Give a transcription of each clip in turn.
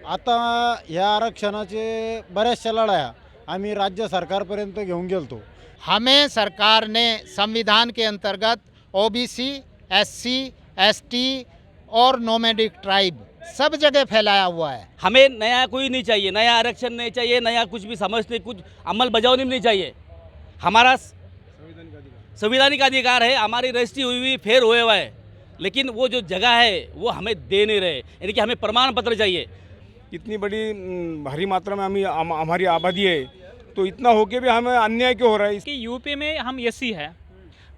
आता या आरक्षणाचे बऱ्याचशा लढाया आम्ही राज्य सरकारपर्यंत घेऊन गेलतो। हमें सरकार ने संविधान के अंतर्गत ओबीसी, एससी, एसटी और नोमैडिक ट्राइब सब जगह फैलाया हुआ है। हमें नया कोई नहीं चाहिए, नया आरक्षण नहीं चाहिए, नया कुछ भी समझते कुछ अमल बजावनी नहीं चाहिए। हमारा संवैधानिक अधिकार है, हमारी रजिस्ट्री हुई फेर हुए हुआ है, लेकिन वो जो जगह है वो हमें दे नहीं रहे, यानी कि हमें प्रमाण पत्र चाहिए। इतनी बड़ी भारी मात्रा में हमारी आबादी है, तो इतना होके भी हमें अन्याय क्यों हो रहा है? कि यूपी में हम एससी है,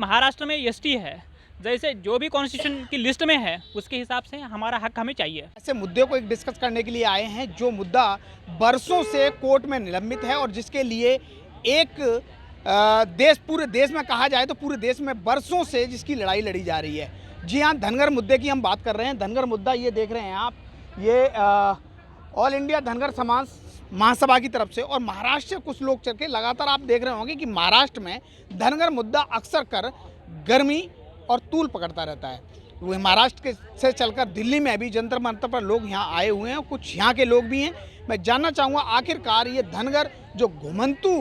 महाराष्ट्र में एसटी है, जैसे जो भी कॉन्स्टिट्यूशन की लिस्ट में है उसके हिसाब से हमारा हक हमें चाहिए। ऐसे मुद्दे को एक डिस्कस करने के लिए आए हैं जो मुद्दा बरसों से कोर्ट में निलंबित है और जिसके लिए एक पूरे देश में कहा जाए तो पूरे देश में बरसों से जिसकी लड़ाई लड़ी जा रही है। जी हाँ, धनगर मुद्दे की हम बात कर रहे हैं। धनगर मुद्दा ये देख रहे हैं आप, ये ऑल इंडिया धनगर समाज महासभा की तरफ से और महाराष्ट्र से कुछ लोग चल के लगातार आप देख रहे होंगे कि महाराष्ट्र में धनगर मुद्दा अक्सर कर गर्मी और तूल पकड़ता रहता है। वो महाराष्ट्र के से चलकर दिल्ली में अभी जंतर मंतर पर लोग यहाँ आए हुए हैं, कुछ यहाँ के लोग भी हैं। मैं जानना चाहूँगा आखिरकार ये धनगर जो घुमंतू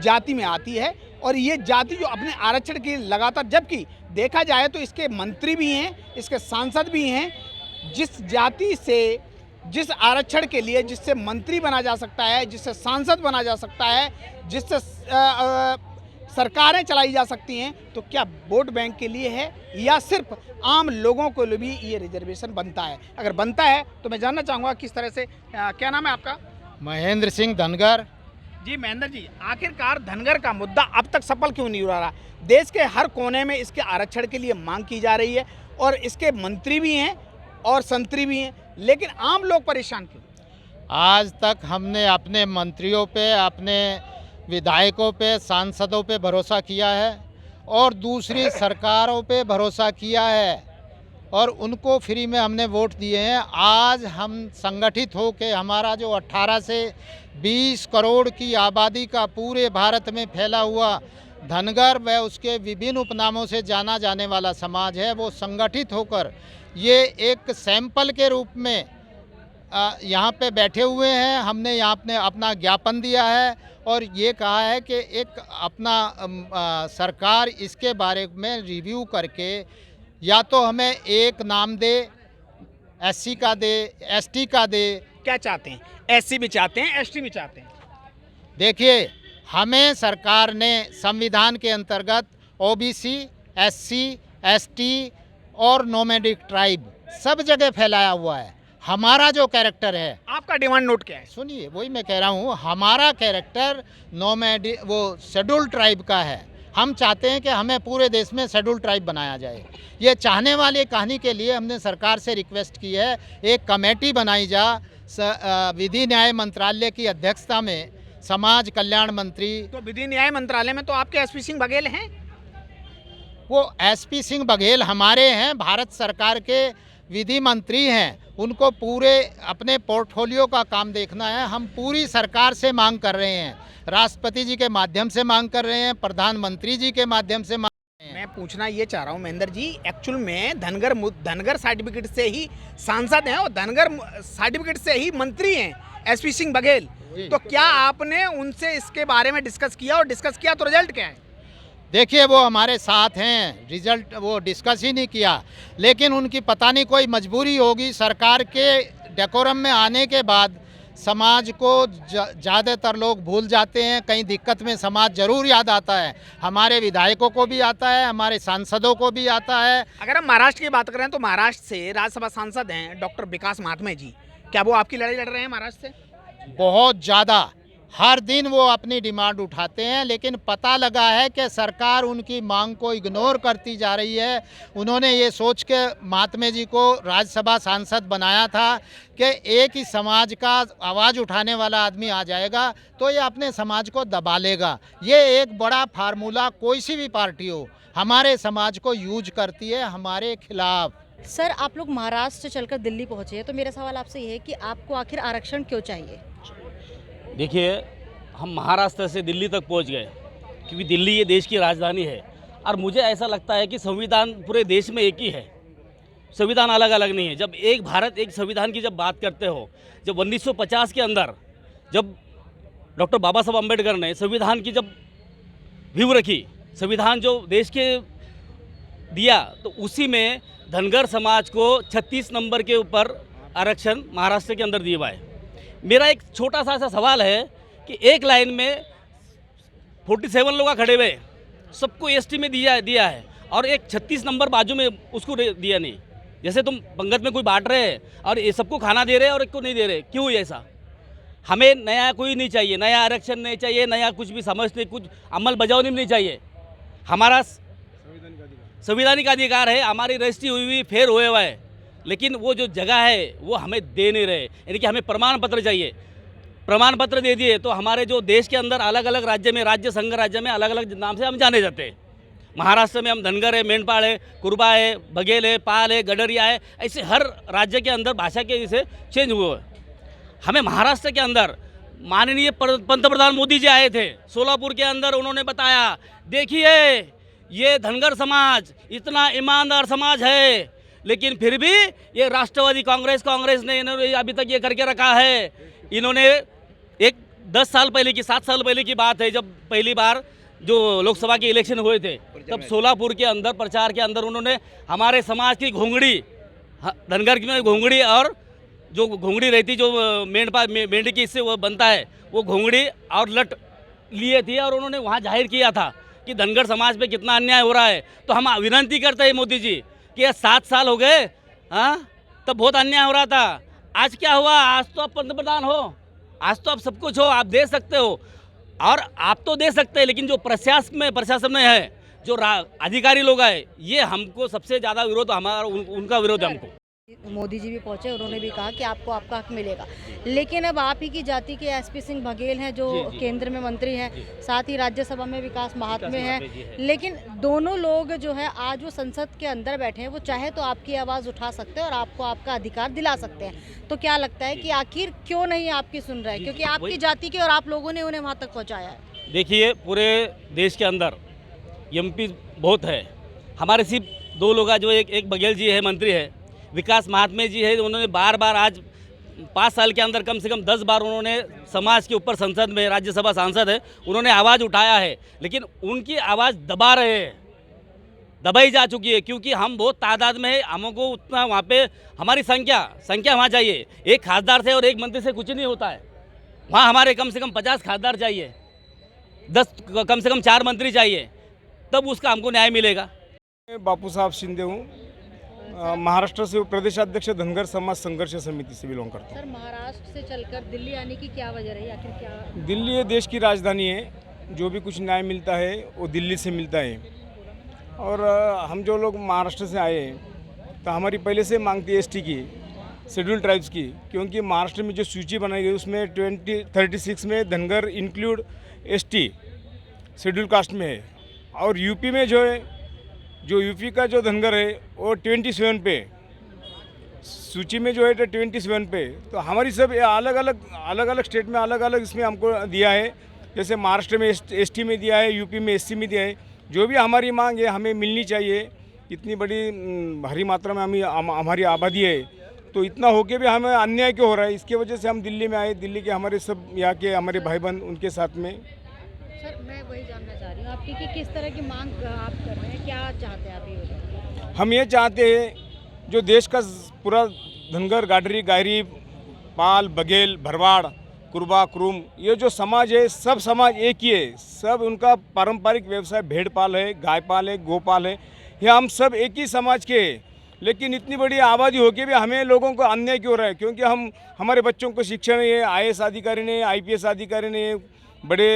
जाति में आती है और ये जाति जो अपने आरक्षण की लगातार, जबकि देखा जाए तो इसके मंत्री भी हैं, इसके सांसद भी हैं। जिस जाति से जिस आरक्षण के लिए जिससे मंत्री बना जा सकता है, जिससे सांसद बना जा सकता है, जिससे सरकारें चलाई जा सकती हैं, तो क्या वोट बैंक के लिए है या सिर्फ आम लोगों को लिए भी ये रिजर्वेशन बनता है? अगर बनता है तो मैं जानना चाहूँगा किस तरह से। क्या नाम है आपका? महेंद्र सिंह धनगर। जी महेंद्र जी, आखिरकार धनगर का मुद्दा अब तक सफल क्यों नहीं हो रहा? देश के हर कोने में इसके आरक्षण के लिए मांग की जा रही है और इसके मंत्री भी हैं और संतरी भी हैं, लेकिन आम लोग परेशान क्यों? आज तक हमने अपने मंत्रियों पे, अपने विधायकों पे, सांसदों पे भरोसा किया है और दूसरी सरकारों पे भरोसा किया है और उनको फ्री में हमने वोट दिए हैं। आज हम संगठित हो के हमारा जो 18 से 20 करोड़ की आबादी का पूरे भारत में फैला हुआ धनगर व उसके विभिन्न उपनामों से जाना जाने वाला समाज है, वो संगठित होकर ये एक सैंपल के रूप में यहाँ पे बैठे हुए हैं। हमने यहाँ अपने अपना ज्ञापन दिया है और ये कहा है कि एक अपना सरकार इसके बारे में रिव्यू करके या तो हमें एक नाम दे, एससी का दे, एसटी का दे। क्या चाहते हैं? एससी भी चाहते हैं, एसटी भी चाहते हैं। देखिए, हमें सरकार ने संविधान के अंतर्गत ओबीसी, एससी, एसटी और नोमैडिक ट्राइब सब जगह फैलाया हुआ है। हमारा जो कैरेक्टर है, आपका डिमांड नोट क्या है? सुनिए, वही मैं कह रहा हूँ, हमारा कैरेक्टर नोमैडिक वो शेड्यूल ट्राइब का है। हम चाहते हैं कि हमें पूरे देश में शेड्यूल ट्राइब बनाया जाए। ये चाहने वाली कहानी के लिए हमने सरकार से रिक्वेस्ट की है, एक कमेटी बनाई जा विधि न्याय मंत्रालय की अध्यक्षता में, समाज कल्याण मंत्री। तो विधि न्याय मंत्रालय में तो आपके एसपी सिंह बघेल हैं। वो एसपी सिंह बघेल हमारे हैं, भारत सरकार के विधि मंत्री हैं, उनको पूरे अपने पोर्टफोलियो का काम देखना है। हम पूरी सरकार से मांग कर रहे हैं, राष्ट्रपति जी के माध्यम से मांग कर रहे हैं, प्रधानमंत्री जी के माध्यम से मांग कर रहे हैं। मैं पूछना ये चाह रहा हूँ महेंद्र जी, एक्चुअल में धनगर सर्टिफिकेट से ही सांसद हैं और धनगर सर्टिफिकेट से ही मंत्री हैं एसपी सिंह बघेल। तो क्या आपने उनसे इसके बारे में डिस्कस किया और डिस्कस किया तो रिजल्ट क्या है? देखिए, वो हमारे साथ हैं, रिजल्ट वो डिस्कस ही नहीं किया, लेकिन उनकी पता नहीं कोई मजबूरी होगी। सरकार के डेकोरम में आने के बाद समाज को ज़्यादातर लोग भूल जाते हैं, कहीं दिक्कत में समाज जरूर याद आता है। हमारे विधायकों को भी आता है, हमारे सांसदों को भी आता है। अगर हम महाराष्ट्र की बात करें तो महाराष्ट्र से राज्यसभा सांसद हैं डॉक्टर विकास महात्मे जी, क्या वो आपकी लड़ाई लड़ रहे हैं महाराष्ट्र से? बहुत ज़्यादा, हर दिन वो अपनी डिमांड उठाते हैं, लेकिन पता लगा है कि सरकार उनकी मांग को इग्नोर करती जा रही है। उन्होंने ये सोच के महात्मे जी को राज्यसभा सांसद बनाया था कि एक ही समाज का आवाज़ उठाने वाला आदमी आ जाएगा तो ये अपने समाज को दबा लेगा। ये एक बड़ा फार्मूला कोई सी भी पार्टी हो हमारे समाज को यूज करती है हमारे खिलाफ। सर, आप लोग महाराष्ट्र से चलकर दिल्ली पहुँचे हैं, तो मेरा सवाल आपसे ये है कि आपको आखिर आरक्षण क्यों चाहिए? देखिए, हम महाराष्ट्र से दिल्ली तक पहुंच गए क्योंकि दिल्ली ये देश की राजधानी है और मुझे ऐसा लगता है कि संविधान पूरे देश में एक ही है। संविधान अलग अलग नहीं है। जब एक भारत एक संविधान की जब बात करते हो, जब 1950 के अंदर जब डॉक्टर बाबा साहब अम्बेडकर ने संविधान की जब व्यू रखी, संविधान जो देश के दिया, तो उसी में धनगर समाज को 36 नंबर के ऊपर आरक्षण महाराष्ट्र के अंदर दिया हुआ है। मेरा एक छोटा सा ऐसा सवाल है कि एक लाइन में 47 लोग खड़े हुए, सबको एसटी में दिया है और एक 36 नंबर बाजू में उसको दिया नहीं। जैसे तुम पंगत में कोई बांट रहे हैं और ये सबको खाना दे रहे हैं और एक को नहीं दे रहे, क्यों ऐसा? हमें नया कोई नहीं चाहिए, नया आरक्षण नहीं चाहिए, नया कुछ भी समझ नहीं, कुछ अमल बजावनी नहीं चाहिए। हमारा संवैधानिक अधिकार है, हमारी रजिस्ट्री हुई फेर हुए हुआ है, लेकिन वो जो जगह है वो हमें दे नहीं रहे। यानी कि हमें प्रमाण पत्र चाहिए, प्रमाण पत्र दे दिए तो हमारे जो देश के अंदर अलग अलग राज्य में, राज्य संघ राज्य में अलग अलग नाम से हम जाने जाते हैं। महाराष्ट्र में हम धनगर है, मेंढपाल है, कुरबा है, बघेल है, पाल है, गडरिया है, ऐसे हर राज्य के अंदर भाषा के इसे चेंज हुए। हमें महाराष्ट्र के अंदर माननीय पंतप्रधान मोदी जी आए थे, सोलापुर के अंदर उन्होंने बताया, देखिए ये धनगर समाज इतना ईमानदार समाज है, लेकिन फिर भी ये राष्ट्रवादी कांग्रेस ने इन्होंने अभी तक ये करके रखा है। इन्होंने एक 10 साल पहले की, 7 साल पहले की बात है, जब पहली बार जो लोकसभा के इलेक्शन हुए थे, तब सोलापुर के अंदर प्रचार के अंदर उन्होंने हमारे समाज की घोंगड़ी, धनगर की घोंगड़ी और जो घोंगड़ी रहती जो मेंढी की इससे वो बनता है, वो घोंगड़ी और लट लिए थे और उन्होंने वहाँ जाहिर किया था कि धनगर समाज पे कितना अन्याय हो रहा है। तो हम विनती करते हैं मोदी जी कि ये 7 साल हो गए, हाँ, तब बहुत अन्याय हो रहा था। आज क्या हुआ? आज तो आप पंतप्रधान हो, आज तो आप सब कुछ हो, आप दे सकते हो। और आप तो दे सकते हैं, लेकिन जो प्रशासन में है, जो अधिकारी लोग आए, ये हमको सबसे ज़्यादा विरोध, हमारा उनका विरोध है हमको। मोदी जी भी पहुंचे, उन्होंने भी कहा कि आपको आपका हक मिलेगा, लेकिन अब आप ही की जाति के एसपी सिंह बघेल हैं जो केंद्र में मंत्री हैं, साथ ही राज्यसभा में विकास महात्मे हैं, लेकिन दोनों लोग जो है आज वो संसद के अंदर बैठे हैं, वो चाहे तो आपकी आवाज़ उठा सकते हैं और आपको आपका अधिकार दिला सकते हैं। तो क्या लगता है कि आखिर क्यों नहीं आपकी सुन रहे हैं? क्योंकि आपकी जाति के और आप लोगों ने उन्हें वहाँ तक पहुँचाया है। देखिए, पूरे देश के अंदर एमपी बहुत है, हमारे सिर्फ 2 लोग, जो एक बघेल जी है, मंत्री है, विकास महात्मे जी है, उन्होंने बार बार आज 5 साल के अंदर कम से कम 10 बार उन्होंने समाज के ऊपर संसद में, राज्यसभा सांसद है, उन्होंने आवाज़ उठाया है, लेकिन उनकी आवाज़ दबा रहे हैं, दबाई जा चुकी है, क्योंकि हम बहुत तादाद में है, हमको उतना वहाँ पे हमारी संख्या वहाँ चाहिए। एक खासदार से और एक मंत्री से कुछ नहीं होता है, वहाँ हमारे कम से कम 50 खासदार चाहिए, 10 कम से कम 4 मंत्री चाहिए, तब उसका हमको न्याय मिलेगा। बापू साहब शिंदे हूँ, महाराष्ट्र से प्रदेशाध्यक्ष धनगर समाज संघर्ष समिति से बिलोंग करता हूँ। सर, महाराष्ट्र से चलकर दिल्ली आने की क्या वजह रही? आखिर क्या? दिल्ली ये देश की राजधानी है, जो भी कुछ न्याय मिलता है वो दिल्ली से मिलता है। और हम जो लोग महाराष्ट्र से आए हैं, तो हमारी पहले से मांग थी एसटी की, शेड्यूल ट्राइब्स की, क्योंकि महाराष्ट्र में जो सूची बनाई गई उसमें 36 में Dhangar include ST schedule caste में है, और यूपी में जो है, जो यूपी का जो धनगर है वो 27 पे, सूची में जो है 27 पे। तो हमारी सब अलग अलग स्टेट में अलग अलग इसमें हमको दिया है, जैसे महाराष्ट्र में एसटी में दिया है, यूपी में एससी में दिया है। जो भी हमारी मांग है हमें मिलनी चाहिए। इतनी बड़ी भारी मात्रा में हमारी आबादी है, तो इतना होके भी हमें अन्याय क्यों हो रहा है? इसके वजह से हम दिल्ली में आए। दिल्ली के हमारे सब यहाँ के हमारे भाई बहन उनके साथ में। सर, मैं वही जानना चाह रही हूँ आपकी कि किस तरह की मांग आप कर रहे हैं, क्या चाहते हैं आप ये? हम ये चाहते हैं जो देश का पूरा धनगर, गाडरी, गायरी, पाल, बघेल, भरवाड़, कुरबा, कुरुम, ये जो समाज है, सब समाज एक ही है। सब उनका पारंपरिक व्यवसाय भेड़ पाल है, गाय पाल है, गोपाल है, ये हम सब एक ही समाज के हैं। लेकिन इतनी बड़ी आबादी होकर भी हमें लोगों को अन्याय क्यों हो रहा है? क्योंकि हमारे बच्चों को शिक्षण है, IAS अधिकारी ने, IPS अधिकारी ने, बड़े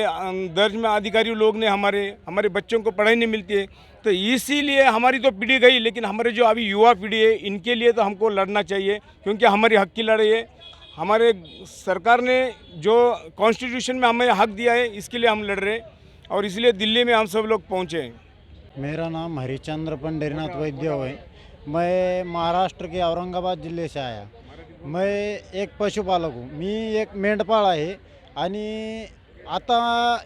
दर्ज में अधिकारी लोग ने, हमारे बच्चों को पढ़ाई नहीं मिलती है। तो इसीलिए हमारी तो पीढ़ी गई, लेकिन हमारे जो अभी युवा पीढ़ी है, इनके लिए तो हमको लड़ना चाहिए, क्योंकि हमारी हक की लड़ाई है। हमारे सरकार ने जो कॉन्स्टिट्यूशन में हमें हक दिया है, इसके लिए हम लड़ रहे हैं, और इसलिए दिल्ली में हम सब लोग पहुँचे हैं। मेरा नाम हरिचंद्र पंढरीनाथ वैद्य है। मैं महाराष्ट्र के औरंगाबाद जिले से आया। मैं एक पशुपालक हूँ, मी एक मेंढपाळ आहे। आणि आता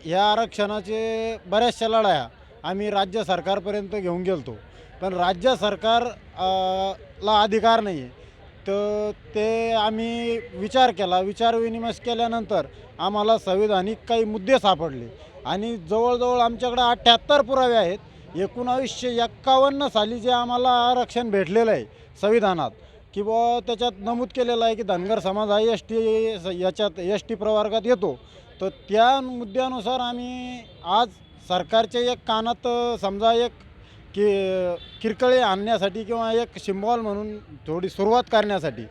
ह्या आरक्षणाचे बऱ्याचशा लढाया आम्ही राज्य सरकारपर्यंत घेऊन गेलतो, पण राज्य सरकार ला अधिकार नाही आहे. तर ते आम्ही विचार केला, विचारविनिमय केल्यानंतर आम्हाला संविधानिक काही मुद्दे सापडले आणि जवळजवळ आमच्याकडे 78 पुरावे आहेत. 1951 साली जे आम्हाला आरक्षण भेटलेलं आहे संविधानात, की बुवा त्याच्यात नमूद केलेलं आहे की धनगर समाज हा याच्यात एस टी प्रवर्गात येतो. तर त्या मुद्द्यानुसार आम्ही आज सरकारच्या एक कानात समजा एक किरकळे आणण्यासाठी किंवा एक सिम्बॉल म्हणून थोडी सुरुवात करण्यासाठी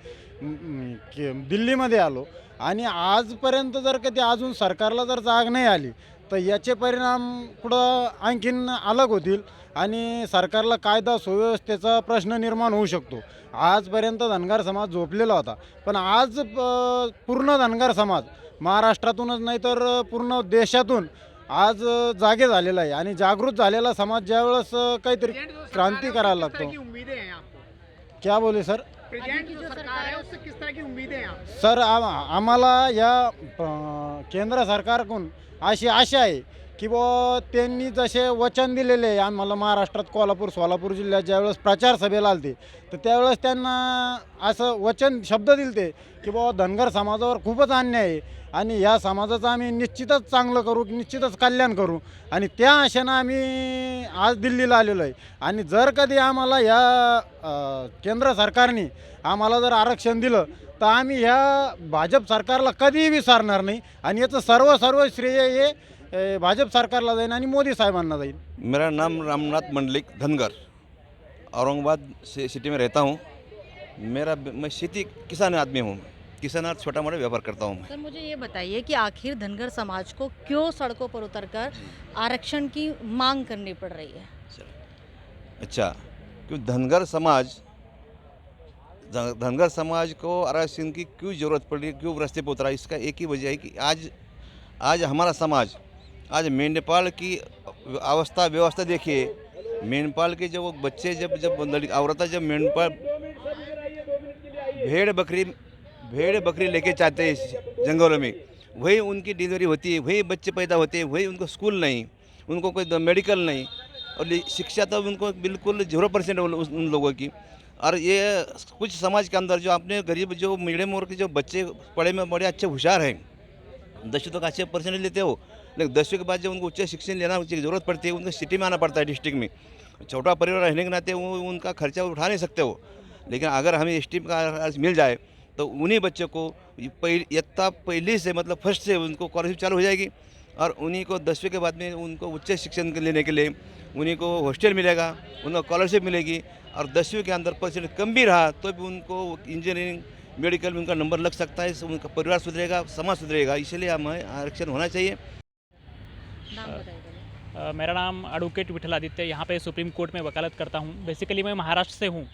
दिल्लीमध्ये आलो आणि आजपर्यंत जर कधी अजून सरकारला जर जाग नाही आली तर याचे परिणाम पुढं आणखीन अलग होतील आणि सरकारला कायदा सुव्यवस्थेचा प्रश्न निर्माण होऊ शकतो. आजपर्यंत धनगर समाज झोपलेला होता, पण आज पूर्ण धनगर समाज महाराष्ट्रातूनच नाही तर पूर्ण देशातून आज जागे झालेला आहे आणि जागृत झालेला समाज ज्यावेळेस काहीतरी क्रांती करायला लागतो. क्या बोले सर? प्रेजेंट जो सरकार है उससे किस तरह की उम्मीदें हैं आप? सर आम्हाला या केंद्र सरकारकडून अशी आशा आहे की बुवा त्यांनी जसे वचन दिलेले आहे आम्हाला महाराष्ट्रात सोलापूर जिल्ह्यात ज्यावेळेस प्रचार सभेला आलते तर त्यावेळेस त्यांना असं शब्द दिलते की बुवा धनगर समाजावर खूपच अन्याय आहे आणि या समाजाचं आम्ही निश्चितच चांगलं करू, निश्चितच कल्याण करू आणि त्या आशेनं आम्ही आज दिल्लीला आलेलो आहे. आणि जर कधी आम्हाला या केंद्र सरकारने आम्हाला जर आरक्षण दिलं तर आम्ही ह्या भाजप सरकारला कधीही विसरणार नाही आणि याचं सर्व श्रेय हे भाजप सरकारला जाईल आणि मोदी साहेबांना जाईल. मेरा नाम रामनाथ मंडलिक धनगर, औरंगाबाद सिटी में रहता हूँ. मैं खेती किसान आदमी हूँ, किसान और छोटा मोटा व्यापार करता हूँ. सर मुझे ये बताइए कि आखिर धनगर समाज को क्यों सड़कों पर उतरकर आरक्षण की मांग करनी पड़ रही है? अच्छा, क्यों धनगर समाज को आरक्षण की क्यों ज़रूरत पड़ रही है, क्यों रास्ते पर उतरा? इसका एक ही वजह है कि आज हमारा समाज, आज मेंढपाल की व्यवस्था देखिए. मेंढपाल के जो बच्चे जब औरतें जब मेंढपाल भेड़ बकरी लेके चाहते हैं जंगलों में, वही उनकी डिलीवरी होती है, वही बच्चे पैदा होते हैं, वही उनको स्कूल नहीं, उनको कोई मेडिकल नहीं और शिक्षा तो उनको बिल्कुल 0% उन लोगों की. और ये कुछ समाज के अंदर जो अपने गरीब जो मीडियम वर्ग के जो बच्चे पढ़े में बड़े अच्छे होशियार हैं, 10वीं तक अच्छे परसेंटेज लेते हो, लेकिन 10वीं के बाद जब उनको उच्च शिक्षण लेना की ज़रूरत पड़ती है, उनको सिटी में आना पड़ता है, डिस्ट्रिक्ट में. छोटा परिवार रहने के नाते वो उनका खर्चा उठा नहीं सकते हो. लेकिन अगर हमें एसटी का मिल जाए तो उन्हीं बच्चों को इयत्ता पहली से मतलब फर्स्ट से उनको स्कॉलरशिप चालू हो जाएगी और उन्हीं को 10वीं के बाद में उनको उच्च शिक्षण लेने के लिए उन्हीं को हॉस्टल मिलेगा, उनको स्कॉलरशिप मिलेगी. और 10वीं के अंदर परसेंट कम भी रहा तो भी उनको इंजीनियरिंग मेडिकल में उनका नंबर लग सकता है, उनका परिवार सुधरेगा, समाज सुधरेगा. इसलिए हमें आरक्षण होना चाहिए. नाम बताइए. मेरा नाम एडवोकेट विठल आदित्य, यहाँ पे सुप्रीम कोर्ट में वकालत करता हूँ. बेसिकली मैं महाराष्ट्र से हूँ.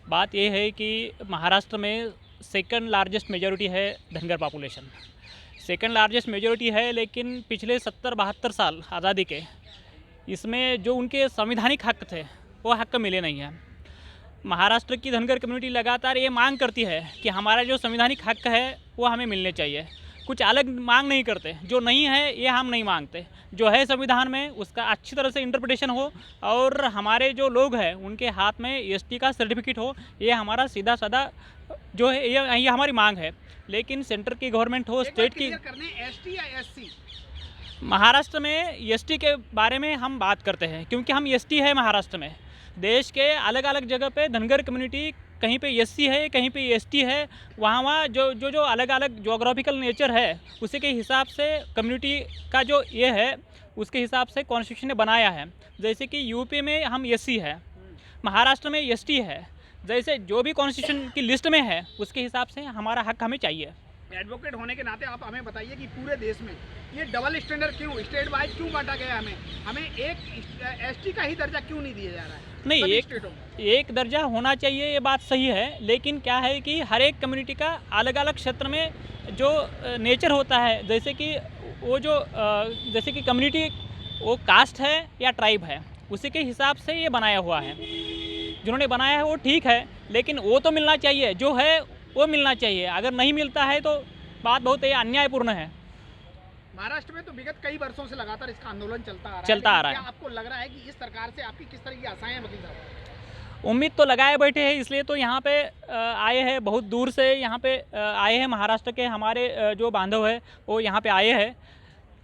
बात ये है कि महाराष्ट्र में सेकंड लार्जेस्ट मेजॉरिटी है Dhangar population. Second largest majority है, लेकिन पिछले 70-72 साल आज़ादी के इसमें जो उनके संवैधानिक हक थे वो हक मिले नहीं हैं. महाराष्ट्र की धनगर कम्युनिटी लगातार ये मांग करती है कि हमारा जो संवैधानिक हक है वो हमें मिलने चाहिए. कुछ अलग मांग नहीं करते, जो नहीं है ये हम नहीं मांगते, जो है संविधान में उसका अच्छी तरह से इंटरप्रिटेशन हो और हमारे जो लोग हैं उनके हाथ में एसटी का सर्टिफिकेट हो. ये हमारा सीधा साधा जो है ये हमारी मांग है. लेकिन सेंटर की गवर्नमेंट हो, स्टेट की, एसटी या एससी? महाराष्ट्र में एसटी के बारे में हम बात करते हैं क्योंकि हम एसटी है महाराष्ट्र में. देश के अलग अलग जगह पे धनगर कम्युनिटी, कहीं पे एससी है, कहीं पे एसटी है. वहाँ जो अलग अलग जोग्राफिकल नेचर है उसी के हिसाब से कम्युनिटी का जो ये है उसके हिसाब से कॉन्स्टिट्यूशन ने बनाया है. जैसे कि यूपी में हम एससी है, महाराष्ट्र में एसटी है. जैसे जो भी कॉन्स्टिट्यूशन की लिस्ट में है उसके हिसाब से हमारा हक हमें चाहिए. एडवोकेट होने के नाते आप हमें बताइए कि पूरे देश में ये डबल स्टैंडर्ड क्यों, स्टेट वाइज क्यों बांटा गया? हमें एक एसटी का ही दर्जा क्यों नहीं दिया जा रहा है? नहीं, एक दर्जा होना चाहिए, ये बात सही है. लेकिन क्या है कि हर एक कम्युनिटी का अलग अलग क्षेत्र में जो नेचर होता है, जैसे कि वो जो जैसे कि कम्युनिटी वो कास्ट है या ट्राइब है, उसी के हिसाब से ये बनाया हुआ है. जिन्होंने बनाया है वो ठीक है, लेकिन वो तो मिलना चाहिए, जो है वो मिलना चाहिए. अगर नहीं मिलता है तो बात बहुत ही अन्यायपूर्ण है. महाराष्ट्र में तो विगत कई वर्षों से लगातार इसका आंदोलन चलता आ रहा है। चलता आ लेकिन रहा क्या है। आपको लग रहा है कि इस सरकार से आपकी किस तरह की आशाएं हैं वकील साहब? उम्मीद तो लगाए बैठे हैं, इसलिए तो यहाँ पे आए हैं, बहुत दूर से यहाँ पे आए हैं। महाराष्ट्र के हमारे जो बांधव है वो यहाँ पे आए हैं,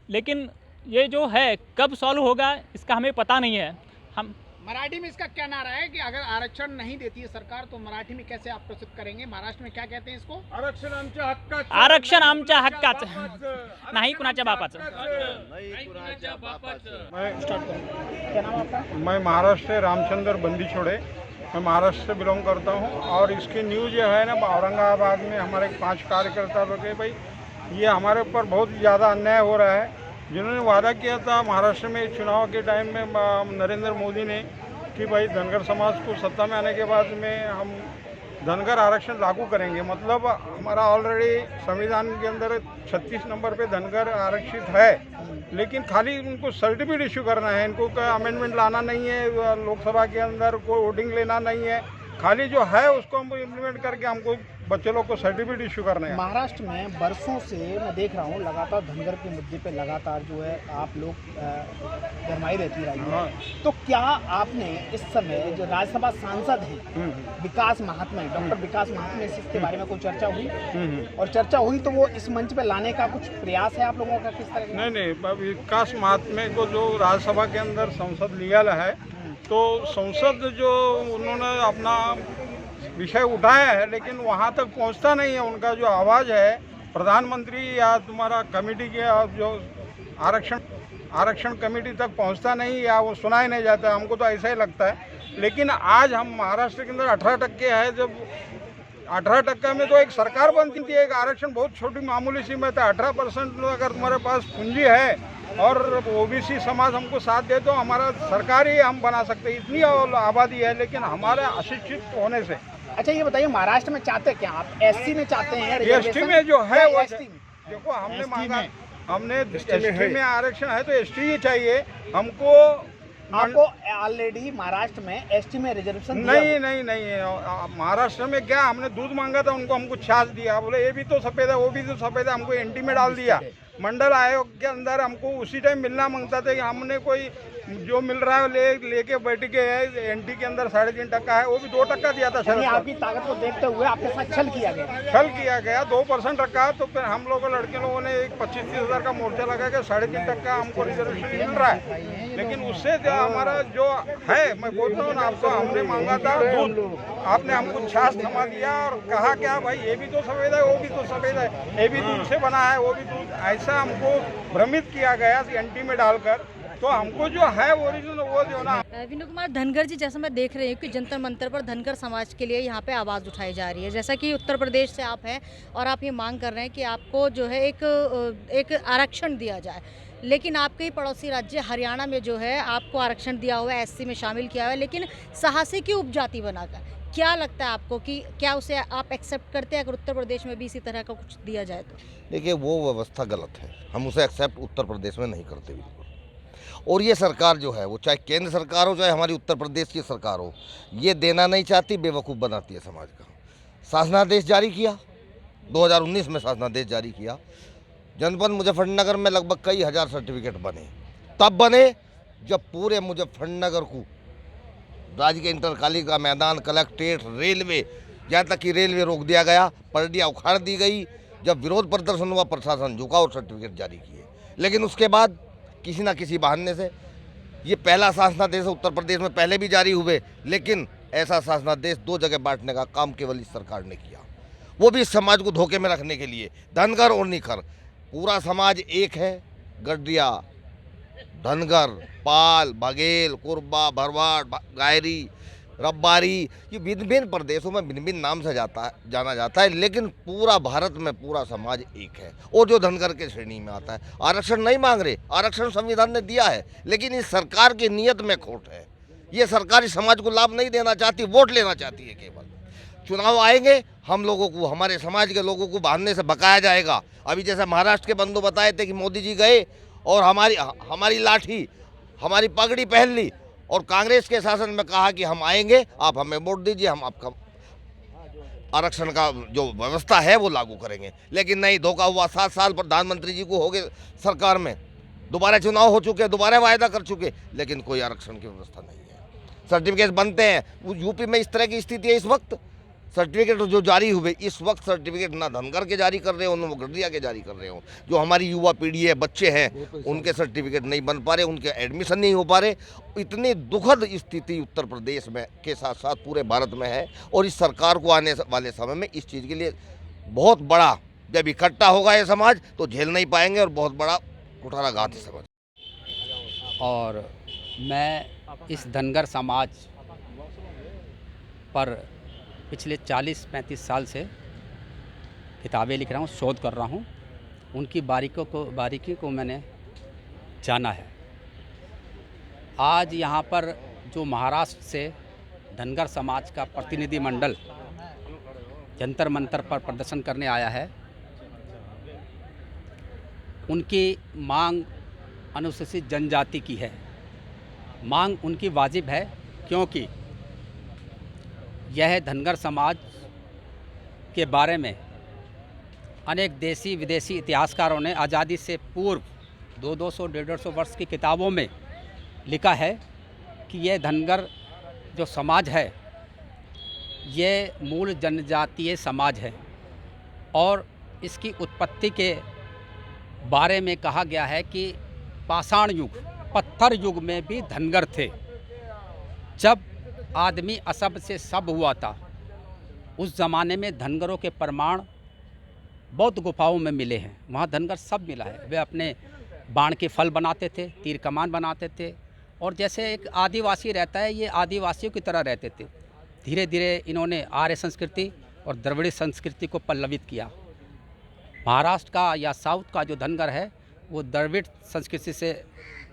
लेकिन ये जो है कब सॉल्व होगा इसका हमें पता नहीं है। हम मराठी में इसका क्या नारा है कि अगर आरक्षण नहीं देती है सरकार तो मराठी में कैसे आप प्रस्तुत करेंगे? महाराष्ट्र में क्या कहते हैं इसको? आरक्षण आमच्या हक्काचं, आरक्षण आमच्या हक्काचं, नाही कुणाच्या बापाचं. क्या नाम है आपका? मैं महाराष्ट्र से रामचंद्र बंदी छोड़े, मैं महाराष्ट्र से बिलोंग करता हूँ। और इसकी न्यूज़ जो है ना, औरंगाबाद में हमारे 5 कार्यकर्ता लोग हैं भाई, ये हमारे ऊपर बहुत ज़्यादा अन्याय हो रहा है। जिन्होंने वादा किया था महाराष्ट्र में चुनाव के टाइम में नरेंद्र मोदी ने कि भाई धनगर समाज को सत्ता में आने के बाद में हम धनगर आरक्षण लागू करेंगे, मतलब हमारा ऑलरेडी संविधान के अंदर 36 नंबर पे धनगर आरक्षित है, लेकिन खाली उनको सर्टिफिकेट इशू करना है, इनको कोई अमेंडमेंट लाना नहीं है, लोकसभा के अंदर कोई वोटिंग लेना नहीं है, खाली जो है उसको हमको इम्प्लीमेंट करके हमको बच्चे लोग को सर्टिफिकेट इशू करना है। महाराष्ट्र में बरसों से मैं देख रहा हूँ लगातार धनगर के मुद्दे पे लगातार जो है आप लोग गरमाई रहती रही है। तो क्या आपने इस समय जो राज्यसभा सांसद हैं विकास महात्मे, डॉक्टर विकास महात्मे से इसके बारे में कोई चर्चा हुई? और चर्चा हुई तो वो इस मंच पे लाने का कुछ प्रयास है आप लोगों का किस तरह? नहीं, विकास महात्मे को जो राज्यसभा के अंदर संसद लिया है, तो संसद जो उन्होंने अपना विषय उठाया है, लेकिन वहाँ तक पहुँचता नहीं है उनका जो आवाज़ है। प्रधानमंत्री या तुम्हारा कमेटी के जो आरक्षण कमेटी तक पहुँचता नहीं, या वो सुना ही नहीं जाता, हमको तो ऐसा ही लगता है। लेकिन आज हम महाराष्ट्र के अंदर 18% है, जब 18% में तो एक सरकार बनती थी, एक आरक्षण बहुत छोटी मामूली सी में था। 18% अगर तुम्हारे पास पूंजी है और ओबीसी समाज हमको साथ दे तो हमारा सरकार ही हम बना सकते, इतनी आबादी है। लेकिन हमारे अशिक्षित होने से। अच्छा ये बताइए, महाराष्ट्र में चाहते क्या आप? एससी में चाहते हैं? एसटी में जो है वो एसटी में देखो, हमने मांगा, हमने एसटी में आरक्षण है तो एसटी ही चाहिए हमको। आपको ऑलरेडी महाराष्ट्र में एसटी में रिजर्वेशन नहीं, महाराष्ट्र में क्या, हमने दूध मांगा था उनको, हमको छाछ दिया, बोले ये भी तो सफ़ेद है वो भी तो सफ़ेद है, हमको एनटी में डाल दिया। मंडल आयोग के अंदर हमको उसी टाइम मिलना मांगता था कि हमने कोई जो मिल रहा है लेके बैठ के है। एनटी के अंदर 3.5% है, वो भी 2% दिया था। यानी आपकी ताकत को देखते हुए आपके साथ छल किया गया? 2% रखा। तो फिर हम लोग लड़के लोगों ने एक 25-30 हज़ार का मोर्चा लगा के 3.5% हमको रिजर्वेशन मिल रहा है। लेकिन उससे हमारा जो है, मैं बोलता हूँ ना आपको, हमने मांगा था दूध, आपने हमको छाछ थमा दिया और कहा क्या भाई ये भी तो सफ़ेद है वो भी तो सफ़ेद है, ये भी दूध से बना है वो भी दूध, ऐसा हमको भ्रमित किया गया एनटी में डालकर। तो हमको जो है ओरिजिनल वो जो ना। विनोद कुमार धनगर जी, जैसा मैं देख रही हूँ कि जंतर मंतर पर धनगर समाज के लिए यहाँ पे आवाज़ उठाई जा रही है, जैसा कि उत्तर प्रदेश से आप हैं और आप ये मांग कर रहे हैं कि आपको जो है एक आरक्षण दिया जाए, लेकिन आपके ही पड़ोसी राज्य हरियाणा में जो है आपको आरक्षण दिया हुआ है, एससी में शामिल किया हुआ है, लेकिन साहसी की उपजाति बनाकर। क्या लगता है आपको कि क्या उसे आप एक्सेप्ट करते हैं अगर उत्तर प्रदेश में भी इसी तरह का कुछ दिया जाए तो? देखिए, वो व्यवस्था गलत है, हम उसे एक्सेप्ट उत्तर प्रदेश में नहीं करते बिल्कुल। और ये सरकार जो है वो चाहे केंद्र सरकार हो चाहे हमारी उत्तर प्रदेश की सरकार हो, ये देना नहीं चाहती, बेवकूफ़ बनाती है समाज का। शासनादेश जारी किया 2019 में, शासनादेश जारी किया, जनपद मुजफ्फरनगर में लगभग कई हज़ार सर्टिफिकेट बने। तब बने जब पूरे मुजफ्फरनगर को राजकीय इंटर कॉलेज का मैदान, कलेक्ट्रेट, रेलवे, यहाँ तक कि रेलवे रोक दिया गया, पटरियाँ उखाड़ दी गई। जब विरोध प्रदर्शन हुआ, प्रशासन झुका और सर्टिफिकेट जारी किए। लेकिन उसके बाद किसी ना किसी बहाने से, ये पहला शासनादेश उत्तर प्रदेश में पहले भी जारी हुए, लेकिन ऐसा शासनादेश 2 जगह बांटने का काम केवल इस सरकार ने किया, वो भी इस समाज को धोखे में रखने के लिए। धनगर और निखर पूरा समाज एक है। गड्डिया, धनगर, पाल, बघेल, कुरबा, भरवाड़, गायरी, रब्बारी, ये भिन्न भिन्न प्रदेशों में भिन्न भिन्न नाम से जाना जाता है, लेकिन पूरा भारत में पूरा समाज एक है। और जो धनगर के श्रेणी में आता है, आरक्षण नहीं मांग रहे, आरक्षण संविधान ने दिया है, लेकिन इस सरकार की नीयत में खोट है। ये सरकार इस समाज को लाभ नहीं देना चाहती, वोट लेना चाहती है केवल। चुनाव आएंगे, हम लोगों को, हमारे समाज के लोगों को बहाने से भगाया जाएगा। अभी जैसे महाराष्ट्र के बंधु बताए थे कि मोदी जी गए और हमारी लाठी, हमारी पगड़ी पहन ली और कांग्रेस के शासन में कहा कि हम आएंगे, आप हमें वोट दीजिए, हम आपका आरक्षण का जो व्यवस्था है वो लागू करेंगे। लेकिन नहीं, धोखा हुआ। 7 साल प्रधानमंत्री जी को हो गए सरकार में, दोबारा चुनाव हो चुके, दोबारा वायदा कर चुके, लेकिन कोई आरक्षण की व्यवस्था नहीं है। सर्टिफिकेट बनते हैं, वो यूपी में इस तरह की स्थिति है इस वक्त। सर्टिफिकेट जो जारी हुए इस वक्त, सर्टिफिकेट ना धनगर के जारी कर रहे हो, ना गठरिया के जारी कर रहे हो। जो हमारी युवा पीढ़ी है, बच्चे हैं, उनके सर्टिफिकेट नहीं बन पा रहे, उनके एडमिशन नहीं हो पा रहे। इतनी दुखद स्थिति उत्तर प्रदेश में के साथ साथ पूरे भारत में है। और इस सरकार को आने वाले समय में इस चीज़ के लिए बहुत बड़ा, जब इकट्ठा होगा ये समाज तो झेल नहीं पाएंगे और बहुत बड़ा कुठाराघात है समाज। और मैं इस धनगर समाज पर पिछले 40-35 साल से किताबें लिख रहा हूँ, शोध कर रहा हूँ। उनकी बारीकी को मैंने जाना है। आज यहाँ पर जो महाराष्ट्र से धनगर समाज का प्रतिनिधिमंडल जंतर मंतर पर प्रदर्शन करने आया है, उनकी मांग अनुसूचित जनजाति की है। मांग उनकी वाजिब है, क्योंकि यह धनगर समाज के बारे में अनेक देसी विदेशी इतिहासकारों ने आज़ादी से पूर्व 200-150 वर्ष की किताबों में लिखा है कि यह धनगर जो समाज है ये मूल जनजातीय समाज है। और इसकी उत्पत्ति के बारे में कहा गया है कि पाषाण युग, पत्थर युग में भी धनगर थे। जब आदमी असब से सब हुआ था, उस ज़माने में धनगरों के प्रमाण बौद्ध गुफाओं में मिले हैं। वहाँ धनगर सब मिला है। वे अपने बाण के फल बनाते थे, तीर कमान बनाते थे, और जैसे एक आदिवासी रहता है, ये आदिवासियों की तरह रहते थे। धीरे धीरे इन्होंने आर्य संस्कृति और द्रविड़ संस्कृति को पल्लवित किया। महाराष्ट्र का या साउथ का जो धनगर है वो द्रविड़ संस्कृति से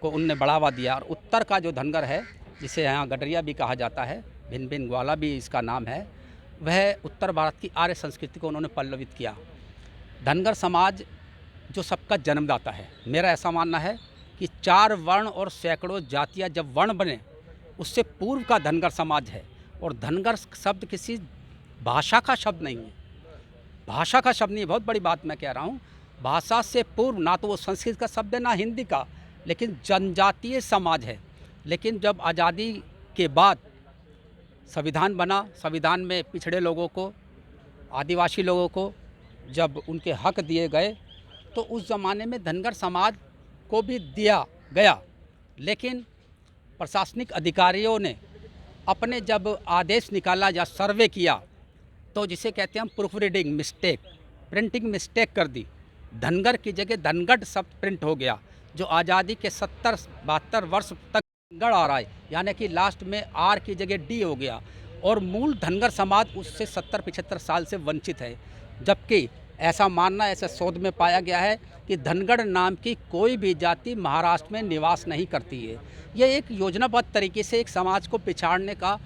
को उनने बढ़ावा दिया। और उत्तर का जो धनगर है, जिसे यहाँ गडरिया भी कहा जाता है, भिन भिन ग्वाला भी इसका नाम है, वह उत्तर भारत की आर्य संस्कृति को उन्होंने पल्लवित किया। धनगर समाज जो सबका जन्मदाता है, मेरा ऐसा मानना है कि 4 वर्ण और सैकड़ों जातियाँ जब वर्ण बने, उससे पूर्व का धनगर समाज है। और धनगर शब्द किसी भाषा का शब्द नहीं है, भाषा का शब्द नहीं, बहुत बड़ी बात मैं कह रहा हूँ। भाषा से पूर्व ना तो वो संस्कृत का शब्द है ना हिंदी का, लेकिन जनजातीय समाज है। लेकिन जब आज़ादी के बाद संविधान बना, संविधान में पिछड़े लोगों को, आदिवासी लोगों को जब उनके हक दिए गए, तो उस ज़माने में धनगर समाज को भी दिया गया। लेकिन प्रशासनिक अधिकारियों ने अपने जब आदेश निकाला या सर्वे किया, तो जिसे कहते हैं हम proof reading mistake, printing mistake कर दी। धनगर की जगह धनगढ़ शब्द प्रिंट हो गया, जो आज़ादी के 70-72 वर्ष तक धनगढ़ आ रहा है, यानी कि लास्ट में आर की जगह डी हो गया। और मूल धनगर समाज उससे 70-75 साल से वंचित है। जबकि ऐसा मानना, ऐसा शोध में पाया गया है कि धनगढ़ नाम की कोई भी जाति महाराष्ट्र में निवास नहीं करती है। ये एक योजनाबद्ध तरीके से एक समाज को पिछाड़ने का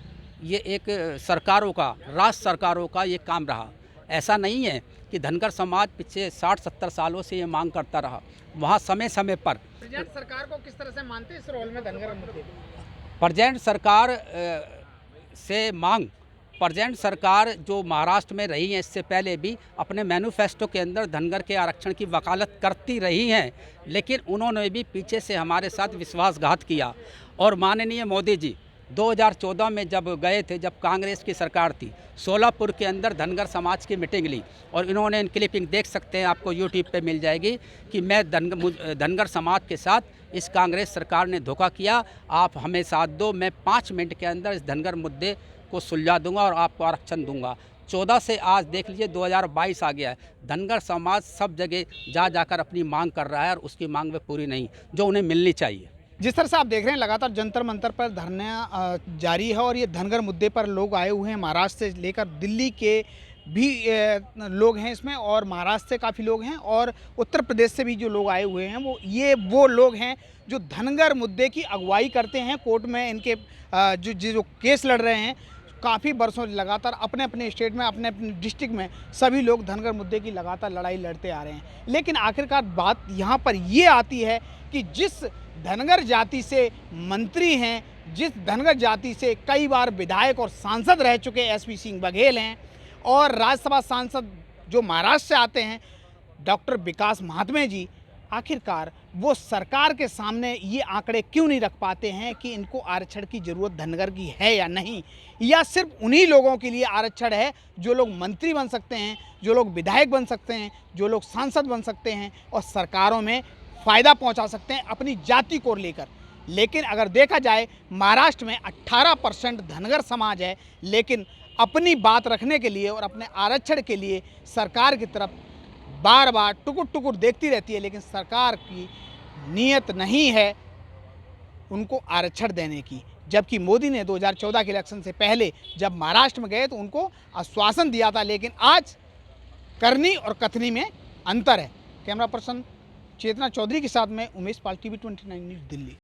ये एक सरकारों का, राष्ट्र सरकारों का ये काम रहा। ऐसा नहीं है कि धनगर समाज पिछले 60-70 सालों से ये मांग करता रहा। वहाँ समय समय पर प्रेजेंट सरकार को किस तरह से मानते हैं इस रोल में धनगर मुद्दे? प्रेजेंट सरकार से मांग, प्रेजेंट सरकार जो महाराष्ट्र में रही है, इससे पहले भी अपने मैनिफेस्टो के अंदर धनगर के आरक्षण की वकालत करती रही हैं। लेकिन उन्होंने भी पीछे से हमारे साथ विश्वासघात किया। और माननीय मोदी जी 2014 में जब गए थे, जब कांग्रेस की सरकार थी, सोलापुर के अंदर धनगर समाज की मीटिंग ली, और इन्होंने क्लिपिंग देख सकते हैं, आपको यूट्यूब पे मिल जाएगी, कि मैं धनगर समाज के साथ इस कांग्रेस सरकार ने धोखा किया, आप हमें साथ दो, मैं 5 मिनट के अंदर इस धनगर मुद्दे को सुलझा दूंगा और आपको आरक्षण दूंगा। 14 से आज देख लीजिए 2022 आ गया है। धनगर समाज सब जगह जाकर अपनी मांग कर रहा है, और उसकी मांग वे पूरी नहीं जो उन्हें मिलनी चाहिए। जिस तरह से आप देख रहे हैं, लगातार जंतर मंतर पर धरना जारी है, और ये धनगर मुद्दे पर लोग आए हुए हैं। महाराष्ट्र से लेकर दिल्ली के भी लोग हैं इसमें, और महाराष्ट्र से काफ़ी लोग हैं, और उत्तर प्रदेश से भी जो लोग आए हुए हैं वो लोग हैं जो धनगर मुद्दे की अगुवाई करते हैं। कोर्ट में इनके जो केस लड़ रहे हैं, काफ़ी वर्षों लगातार अपने अपने स्टेट में, अपने अपने डिस्ट्रिक्ट में सभी लोग धनगर मुद्दे की लगातार लड़ाई लड़ते आ रहे हैं। लेकिन आखिरकार बात यहाँ पर ये आती है कि जिस धनगर जाति से मंत्री हैं, जिस धनगर जाति से कई बार विधायक और सांसद रह चुके एसपी सिंह बघेल हैं, और राज्यसभा सांसद जो महाराष्ट्र से आते हैं डॉक्टर विकास महात्मे जी, आखिरकार वो सरकार के सामने ये आंकड़े क्यों नहीं रख पाते हैं कि इनको आरक्षण की ज़रूरत धनगर की है या नहीं, या सिर्फ उन्हीं लोगों के लिए आरक्षण है जो लोग मंत्री बन सकते हैं, जो लोग विधायक बन सकते हैं, जो लोग सांसद बन सकते हैं और सरकारों में फ़ायदा पहुंचा सकते हैं अपनी जाति को लेकर। लेकिन अगर देखा जाए महाराष्ट्र में 18% धनगर समाज है, लेकिन अपनी बात रखने के लिए और अपने आरक्षण के लिए सरकार की तरफ बार बार टुकुर टुकुर देखती रहती है, लेकिन सरकार की नीयत नहीं है उनको आरक्षण देने की। जबकि मोदी ने 2014 के इलेक्शन से पहले जब महाराष्ट्र में गए तो उनको आश्वासन दिया था, लेकिन आज करनी और कथनी में अंतर है। कैमरा पर्सन चेतना चौधरी के साथ में उमेश पाल, TV 29 न्यूज़, दिल्ली।